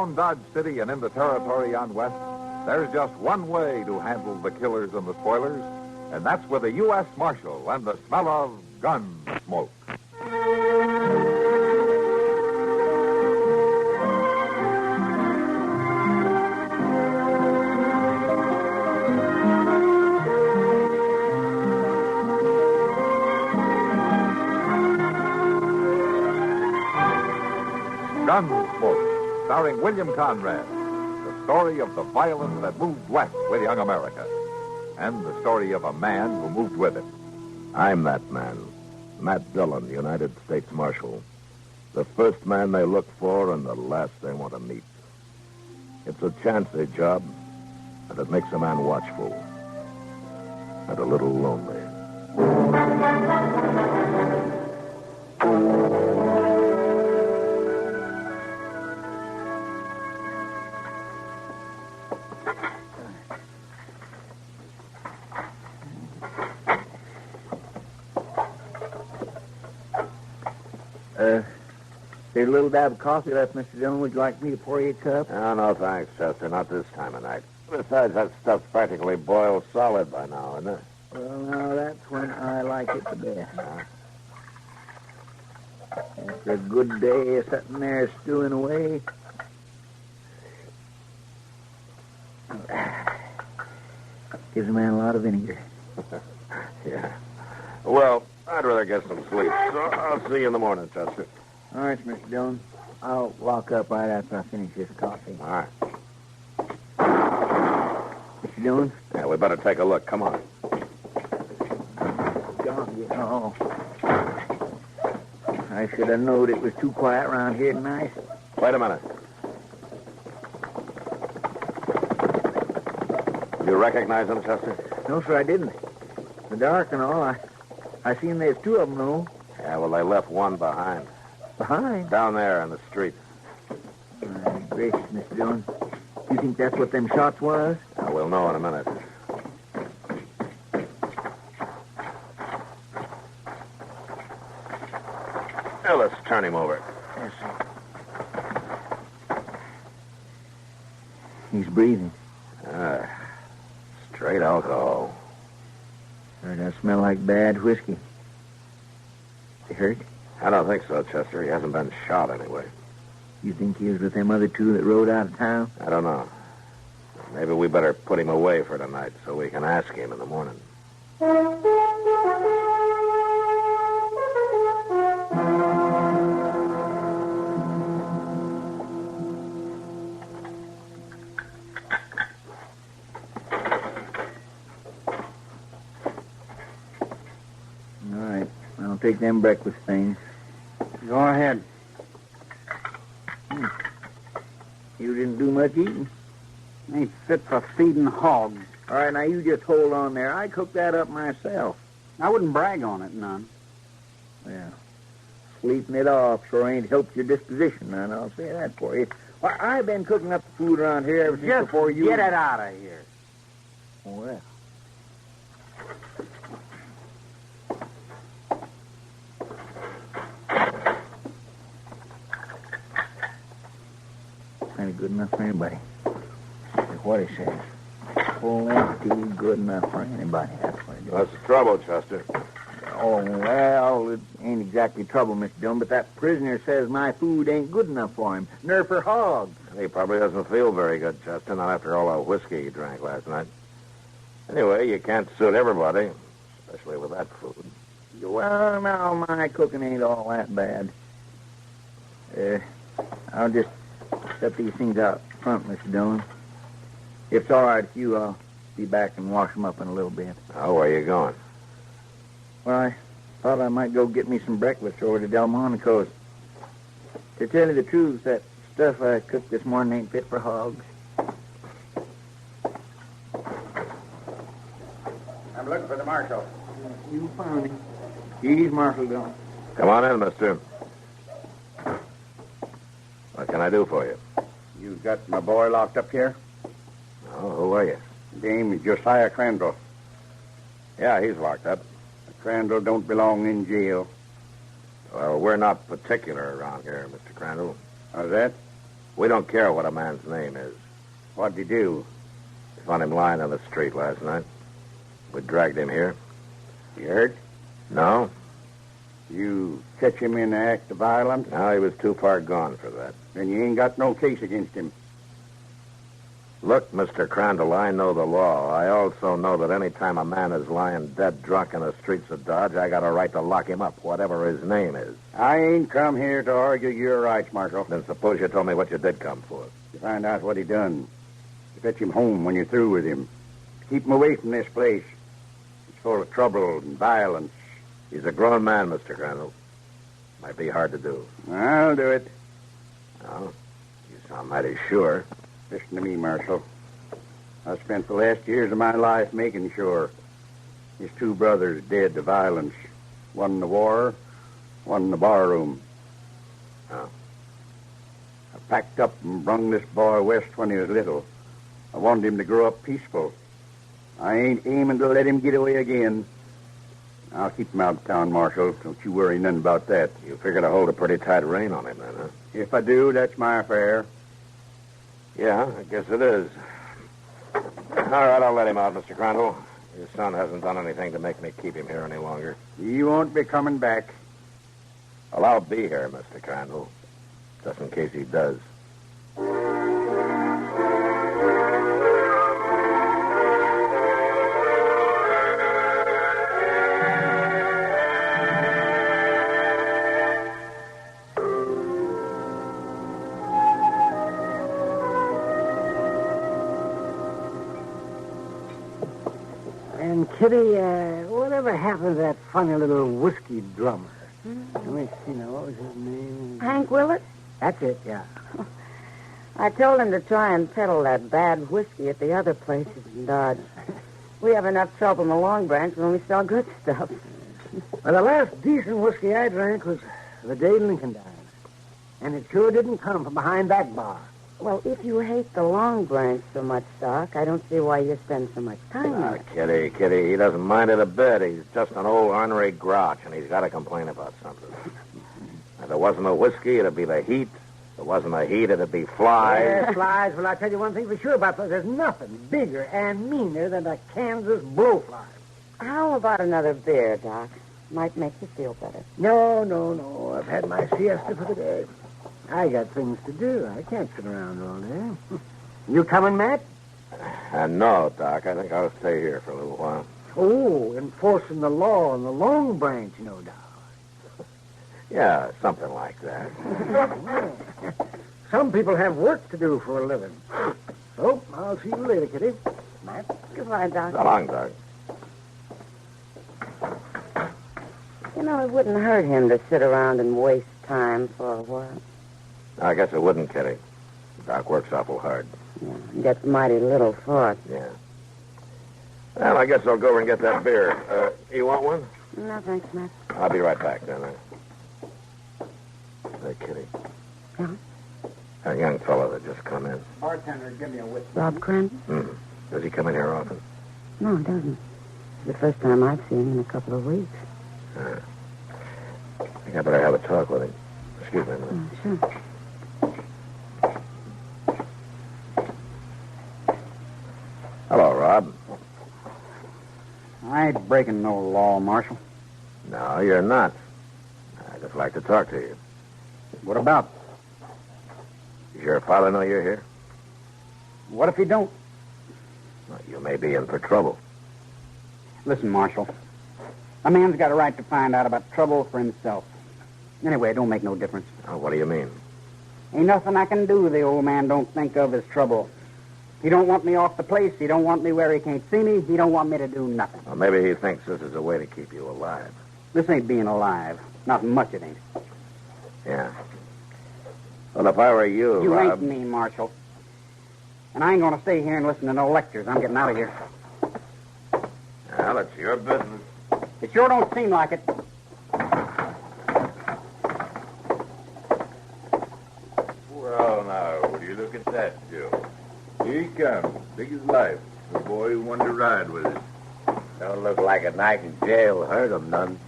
around Dodge City and in the territory on west, there's just one way to handle the killers and the spoilers, and that's with a U.S. Marshal and the smell of gun smoke. Gunsmoke, starring William Conrad. The story of the violence that moved west with young America. And the story of a man who moved with it. I'm that man. Matt Dillon, United States Marshal. The first man they look for and the last they want to meet. It's a chancy job, and it makes a man watchful. And a little lonely. There's a little dab of coffee left, Mr. Dillon. Would you like me to pour you a cup? Oh, no, thanks, Chester. Not this time of night. Besides, that stuff's practically boiled solid by now, isn't it? Well, now, that's when I like it the best. After a good day of sitting there stewing away. Gives a man a lot of vinegar. Yeah. Well, I'd rather get some sleep, so I'll see you in the morning, Chester. All right, Mr. Dillon. I'll walk up right after I finish this coffee. All right. Mr. Dillon? Yeah, we better take a look. Come on. Oh. I should have known it was too quiet around here tonight. Wait a minute. You recognize them, Chester? No, sir, I didn't. In the dark and all, I seen there's two of them, though. Yeah, well, they left one behind. Behind? Down there in the street. My gracious, Mr. Dillon. You think that's what them shots was? We'll know in a minute. Now, let's turn him over. Yes, sir. He's breathing. Straight alcohol. Sure does smell like bad whiskey. He hurt? I don't think so, Chester. He hasn't been shot anyway. You think he was with them other two that rode out of town? I don't know. Maybe we better put him away for tonight so we can ask him in the morning. All right. I'll take them breakfast things. Go ahead. You didn't do much eating. Ain't fit for feeding hogs. All right, now you just hold on there. I cooked that up myself. I wouldn't brag on it none. Yeah. Sleeping it off sure ain't helped your disposition, none. I'll say that for you. Why, I've been cooking up the food around here ever since Just before you... get it out of here. Well. Ain't good enough for anybody. That's what he says. Full empty, good enough for anybody. That's what it is. That's the trouble, Chester. Oh, well, it ain't exactly trouble, Mr. Dillon, but that prisoner says my food ain't good enough for him. Nor for hogs. He probably doesn't feel very good, Chester, not after all that whiskey he drank last night. Anyway, you can't suit everybody, especially with that food. Well, now, my cooking ain't all that bad. I'll just set these things out front, Mr. Dillon. If it's all right with you, I'll be back and wash them up in a little bit. Oh, where you going? Well, I thought I might go get me some breakfast over to Delmonico's. To tell you the truth, that stuff I cooked this morning ain't fit for hogs. I'm looking for the marshal. You found him. He's Marshal Dillon. Come on in, mister. What can I do for you? You got my boy locked up here? Oh, who are you? Name is Josiah Crandall. Yeah, he's locked up. Crandall don't belong in jail. Well, we're not particular around here, Mr. Crandall. How's that? We don't care what a man's name is. What'd he do? We found him lying on the street last night. We dragged him here. You hurt? No? You catch him in an act of violence? No, he was too far gone for that. Then you ain't got no case against him. Look, Mr. Crandall, I know the law. I also know that any time a man is lying dead drunk in the streets of Dodge, I got a right to lock him up, whatever his name is. I ain't come here to argue your rights, Marshal. Then suppose you told me what you did come for. To find out what he done. To fetch him home when you're through with him. To keep him away from this place. It's full of trouble and violence. He's a grown man, Mr. Crandall. Might be hard to do. I'll do it. Oh, you sound mighty sure. Listen to me, Marshal. I spent the last years of my life making sure. His two brothers dead to violence. One in the war, one in the barroom. Oh. I packed up and brung this boy west when he was little. I wanted him to grow up peaceful. I ain't aiming to let him get away again. I'll keep him out of town, Marshal. Don't you worry none about that. You figure to hold a pretty tight rein on him, then, huh? If I do, that's my affair. Yeah, I guess it is. All right, I'll let him out, Mr. Crandall. His son hasn't done anything to make me keep him here any longer. He won't be coming back. Well, I'll be here, Mr. Crandall, just in case he does. And, Kitty, whatever happened to that funny little whiskey drummer? Let me see now. What was his name? Hank Willett? That's it, yeah. I told him to try and peddle that bad whiskey at the other places in Dodge. We have enough trouble in the Long Branch when we sell good stuff. Well, the last decent whiskey I drank was the day Lincoln died. And it sure didn't come from behind that bar. Well, if you hate the Long Branch so much, Doc, I don't see why you spend so much time Ah, there. Kitty, he doesn't mind it a bit. He's just an old ornery grouch, and he's got to complain about something. If it wasn't the whiskey, it'd be the heat. If it wasn't the heat, it'd be flies. Yeah, flies. Well, I'll tell you one thing for sure about those. There's nothing bigger and meaner than a Kansas blowfly. How about another beer, Doc? Might make you feel better. No. I've had my siesta for the day. I got things to do. I can't sit around all day. You coming, Matt? No, Doc. I think I'll stay here for a little while. Oh, enforcing the law in the Long Branch, no doubt. Yeah, something like that. Some people have work to do for a living. So, I'll see you later, Kitty. Matt? Goodbye, Doc. So long, Doc. You know, it wouldn't hurt him to sit around and waste time for a while. I guess it wouldn't, Kitty. Doc works awful hard. Yeah, he gets mighty little for it. Yeah. Well, I guess I'll go over and get that beer. You want one? No, thanks, Matt. I'll be right back, then. Hey, Kitty. Yeah? A young fellow that just come in. Bartender, give me a whiskey. Rob Crandall? Does he come in here often? No, he doesn't. It's the first time I've seen him in a couple of weeks. I think I better have a talk with him. Excuse me a minute. Sure. Hello, Rob. I ain't breaking no law, Marshal. No, you're not. I'd just like to talk to you. What about? Does your father know you're here? What if he don't? Well, you may be in for trouble. Listen, Marshal. A man's got a right to find out about trouble for himself. Anyway, it don't make no difference. Oh, what do you mean? Ain't nothing I can do the old man don't think of as trouble. He don't want me off the place. He don't want me where he can't see me. He don't want me to do nothing. Well, maybe he thinks this is a way to keep you alive. This ain't being alive. Not much it ain't. Yeah. Well, if I were you, You Rob... ain't me, Marshal. And I ain't going to stay here and listen to no lectures. I'm getting out of here. Well, it's your business. It sure don't seem like it. Well, now, would you look at that, Joe? Here he comes, big as life. The boy who wanted to ride with us. Don't look like a night in jail. Hurt him none.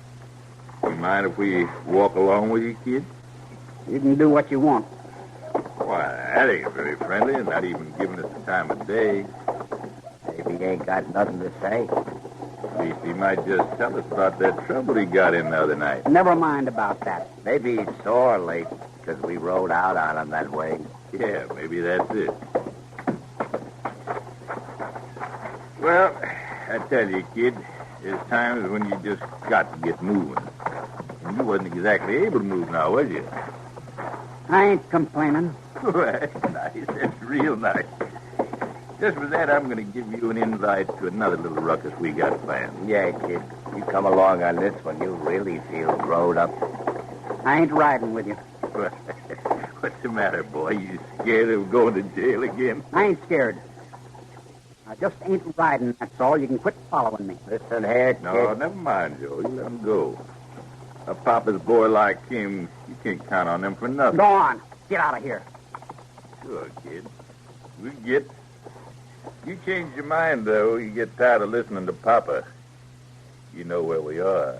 You mind if we walk along with you, kid? You can do what you want. Why, that ain't very friendly, and not even giving us the time of day. Maybe he ain't got nothing to say. At least he might just tell us about that trouble he got in the other night. Never mind about that. Maybe he's sore late because we rode out on him that way. Yeah, maybe that's it. Well, I tell you, kid, there's times when you just got to get moving. And you wasn't exactly able to move now, was you? I ain't complaining. Well, that's nice. That's real nice. Just for that, I'm going to give you an invite to another little ruckus we got planned. Yeah, kid. You come along on this one, you really feel growed up. I ain't riding with you. What's the matter, boy? You scared of going to jail again? I ain't scared. I just ain't riding, that's all. You can quit following me. Listen here, kid. No, never mind, Joe. You let him go. A papa's boy like him, you can't count on him for nothing. Go on. Get out of here. Sure, kid. We get. You change your mind, though. You get tired of listening to Papa. You know where we are.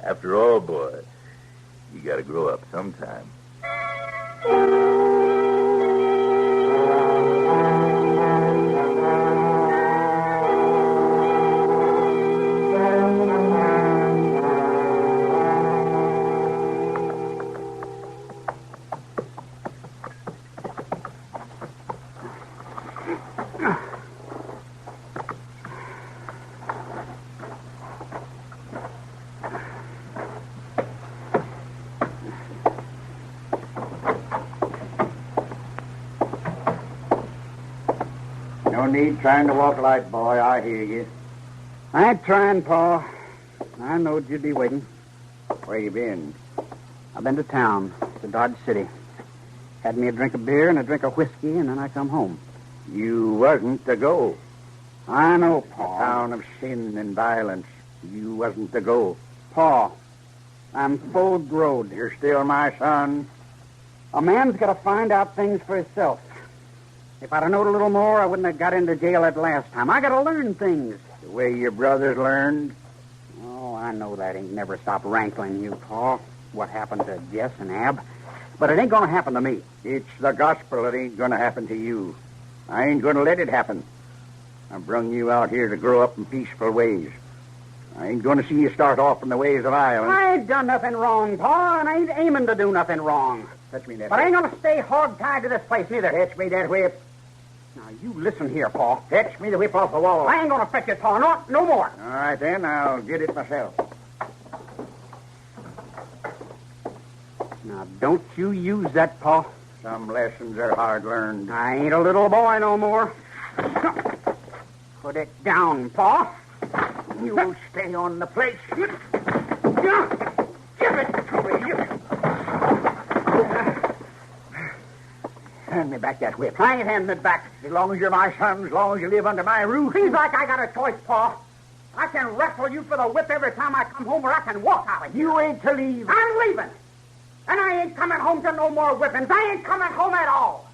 After all, boy, you got to grow up sometime. No need trying to walk light, boy. I hear you. I ain't trying, Pa. I knowed you'd be waiting. Where you been? I've been to town, to Dodge City. Had me a drink of beer and a drink of whiskey, and then I come home. You wasn't to go. I know, A Pa. town of sin and violence. You wasn't to go. Pa, I'm full growed. You're still my son. A man's got to find out things for himself. If I'd have known a little more, I wouldn't have got into jail that last time. I got to learn things. The way your brothers learned. Oh, I know that ain't never stopped rankling you, Pa. What happened to Jess and Ab. But it ain't going to happen to me. It's the gospel that ain't going to happen to you. I ain't going to let it happen. I brung you out here to grow up in peaceful ways. I ain't going to see you start off in the ways of violence. I ain't done nothing wrong, Pa, and I ain't aiming to do nothing wrong. Touch me that But I whip. ain't going to stay hog-tied to this place, neither. Touch me that whip. Now, you listen here, Pa. Fetch me the whip off the wall. I ain't going to fetch it, Pa. No more. All right, then. I'll get it myself. Now, don't you use that, Pa. Some lessons are hard learned. I ain't a little boy no more. Put it down, Pa. You'll stay on the place. Give it to me. Hand me back that whip. I ain't handing it back. As long as you're my son, as long as you live under my roof. Seems like I got a choice, Pa. I can wrestle you for the whip every time I come home, or I can walk out of here. You ain't to leave. I'm leaving. And I ain't coming home to no more whippings. I ain't coming home at all.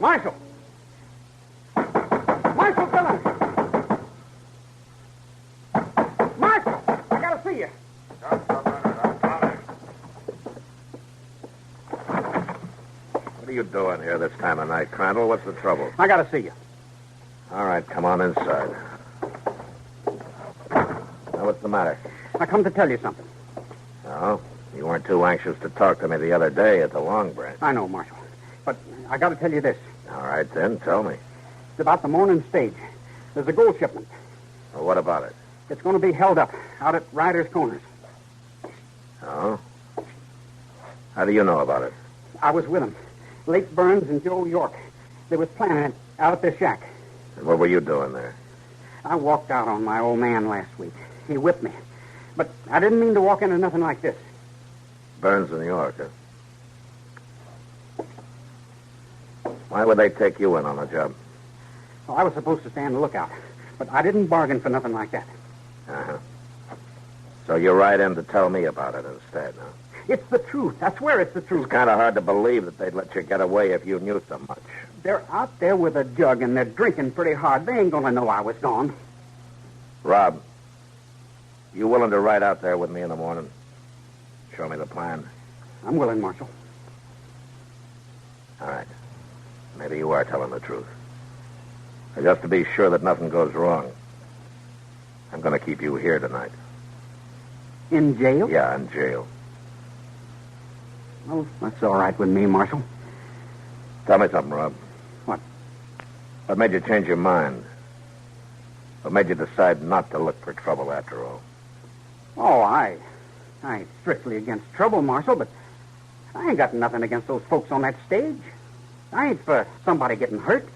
Marshal! Marshal Dillon! Marshal! I gotta see you. What are you doing here this time of night, Crandall? What's the trouble? I gotta see you. All right, come on inside. Now, what's the matter? I come to tell you something. Oh, you weren't too anxious to talk to me the other day at the Long Branch. I know, Marshal. But I gotta tell you this. All right, then, tell me. It's about the morning stage. There's a gold shipment. Well, what about it? It's going to be held up out at Ryder's Corners. Oh? How do you know about it? I was with them. Lake Burns and Joe York. They was planning it out at their shack. And what were you doing there? I walked out on my old man last week. He whipped me. But I didn't mean to walk into nothing like this. Burns in New York, huh? Why would they take you in on the job? Well, I was supposed to stand the lookout. But I didn't bargain for nothing like that. Uh-huh. So you ride in to tell me about it instead, huh? It's the truth. I swear it's the truth. It's kind of hard to believe that they'd let you get away if you knew so much. They're out there with a jug, and they're drinking pretty hard. They ain't going to know I was gone. Rob, you willing to ride out there with me in the morning? Show me the plan. I'm willing, Marshal. All right. Maybe you are telling the truth. And just to be sure that nothing goes wrong, I'm going to keep you here tonight. In jail? Yeah, in jail. Well, that's all right with me, Marshal. Tell me something, Rob. What? What made you change your mind? What made you decide not to look for trouble after all? Oh, I ain't strictly against trouble, Marshal, but I ain't got nothing against those folks on that stage. I ain't for somebody getting hurt.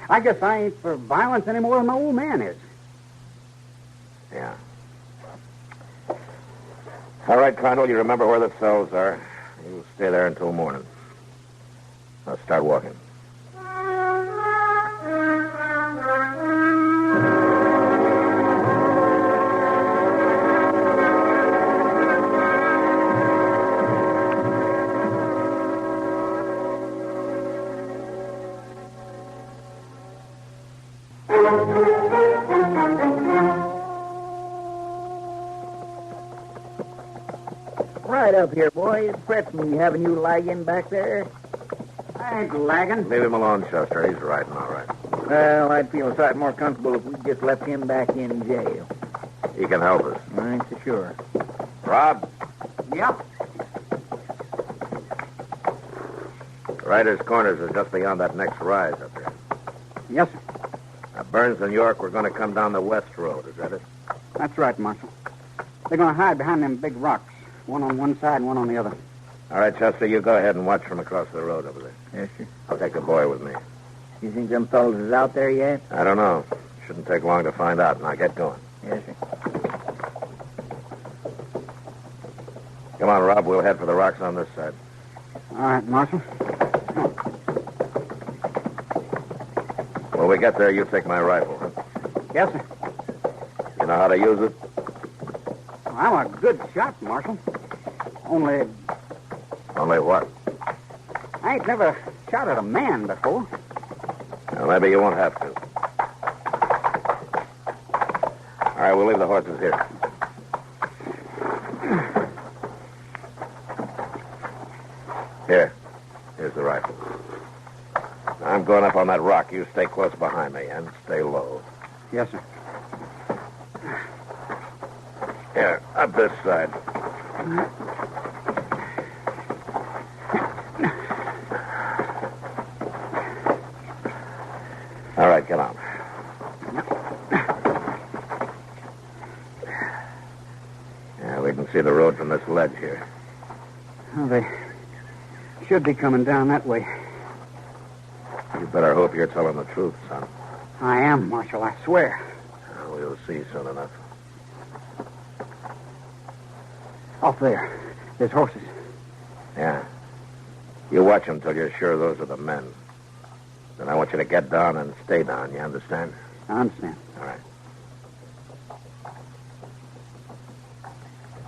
I guess I ain't for violence any more than my old man is. Yeah. All right, Crandall, you remember where the cells are. You stay there until morning. I'll start walking. Right up here, boy. It frets me having you lagging back there. I ain't lagging. Leave him alone, Chester. He's riding all right. Well, I'd feel a sight more comfortable if we just left him back in jail. He can help us. I ain't so sure. Rob, Yep. Ryder's Corners is just beyond that next rise up there. Yes, sir. Now, Burns and York, we're going to come down the west road. Is that it? That's right, Marshal. They're going to hide behind them big rocks. One on one side and one on the other. All right, Chester, you go ahead and watch from across the road over there. Yes, sir. I'll take the boy with me. You think them fellows is out there yet? I don't know. Shouldn't take long to find out. Now, get going. Yes, sir. Come on, Rob. We'll head for the rocks on this side. All right, Marshal. When we get there, you take my rifle, huh? Yes, sir. You know how to use it? I'm a good shot, Marshal. Only Only what? I ain't never shot at a man before. Well, maybe you won't have to. All right, we'll leave the horses here. Here's the rifle. I'm going up on that rock. You stay close behind me and stay low. Yes, sir. Here, up this side. All right, get on. Yeah, we can see the road from this ledge here. Well, they should be coming down that way. You better hope you're telling the truth, son. I am, Marshal, I swear. We'll see soon enough. Off there. There's horses. Yeah. You watch them till you're sure those are the men. Then I want you to get down and stay down, you understand? I understand. All right.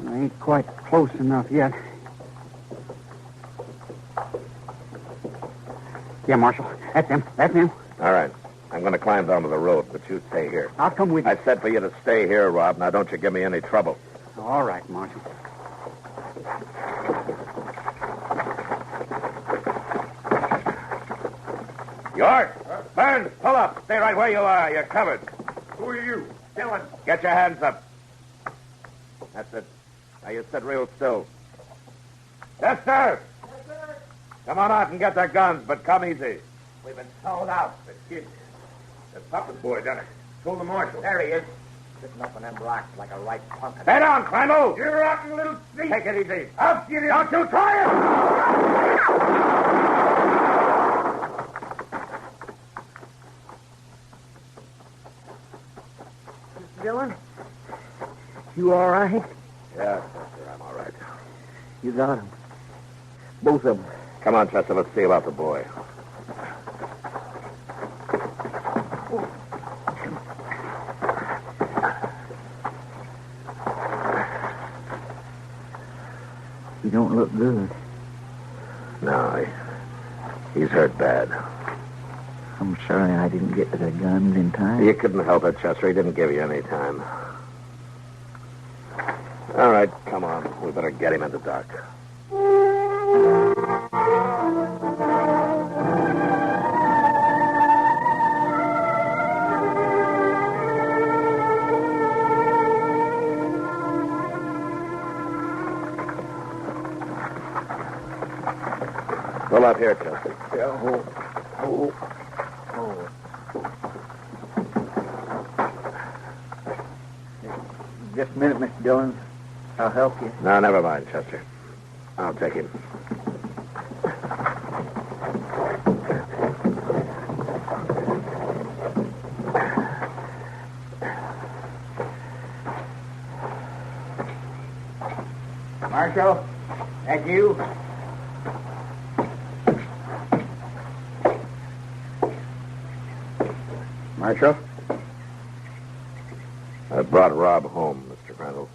I ain't quite close enough yet. Yeah, Marshal. That's them. That's them. All right. I'm going to climb down to the road, but you stay here. I'll come with you. I said for you to stay here, Rob. Now, don't you give me any trouble. All right, Marshal. York! Burns, pull up. Stay right where you are. You're covered. Who are you? Dylan, get your hands up. That's it. Now, you sit real still. Chester! Yes, sir. Come on out and get their guns, but come easy. We've been sold out. The kid. The puppet boy done it. Told the marshal. There he is. Sitting up on them rocks like a right punk. Stay down, Crandall. You rotten little thief. Take it easy. I'll get him. Don't you try it! Mr. Dillon? You all right? Yeah, Chester, I'm all right. You got him. Both of them. Come on, Chester, let's see about the boy. don't look good. No, he's hurt bad. I'm sorry I didn't get to the guns in time. You couldn't help it, Chester. He didn't give you any time. All right, come on. We better get him in the dock. Pull up here, Chester. Yeah, oh. Just a minute, Mr. Dillon. I'll help you. No, never mind, Chester. I'll take him. Marshal, that you? Marshal? I brought Rob home, Mr. Crandall.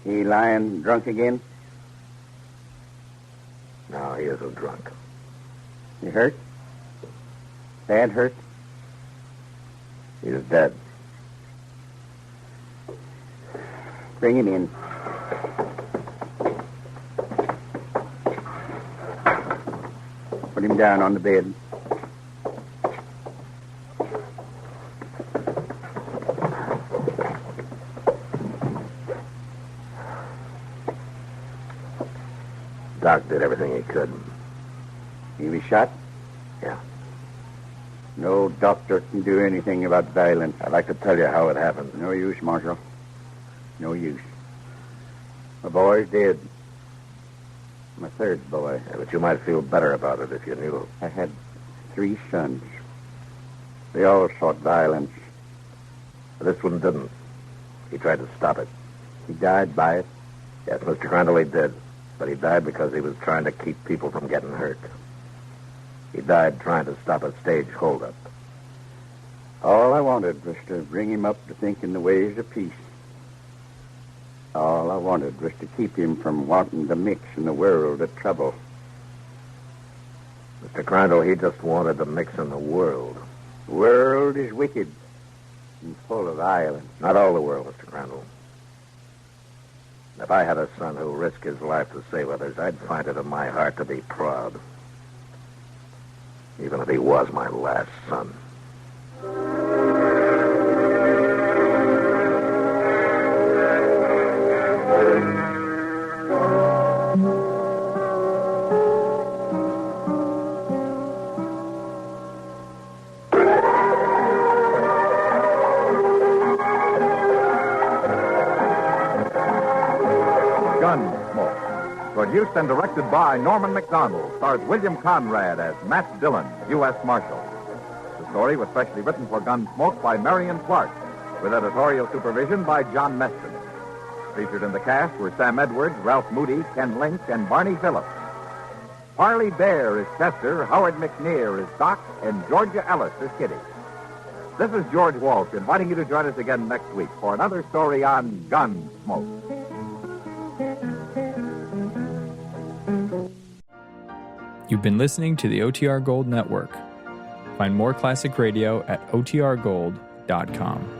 He lying drunk again? No, he isn't drunk. You hurt? Bad hurt? He's dead. Bring him in. Put him down on the bed. Doc did everything he could. He was shot? Yeah. No doctor can do anything about violence. I'd like to tell you how it happened. No use, Marshal. No use. My boy's dead. My third boy. Yeah, but you might feel better about it if you knew. I had 3 sons. They all sought violence. This one didn't. He tried to stop it. He died by it. Yes, Mr. Crandall, he did. But he died because he was trying to keep people from getting hurt. He died trying to stop a stage holdup. All I wanted was to bring him up to think in the ways of peace. All I wanted was to keep him from wanting to mix in the world of trouble. Mr. Crandall, he just wanted to mix in the world. The world is wicked and full of violence. Not all the world, Mr. Crandall. If I had a son who risked his life to save others, I'd find it in my heart to be proud. Even if he was my last son. Gunsmoke. Produced and directed by Norman McDonald, stars William Conrad as Matt Dillon, U.S. Marshal. The story was specially written for Gunsmoke by Marion Clark, with editorial supervision by John Meston. Featured in the cast were Sam Edwards, Ralph Moody, Ken Link, and Barney Phillips. Parley Bear is Chester, Howard McNear is Doc, and Georgia Ellis is Kitty. This is George Walsh inviting you to join us again next week for another story on Gunsmoke. You've been listening to the OTR Gold Network. Find more classic radio at otrgold.com.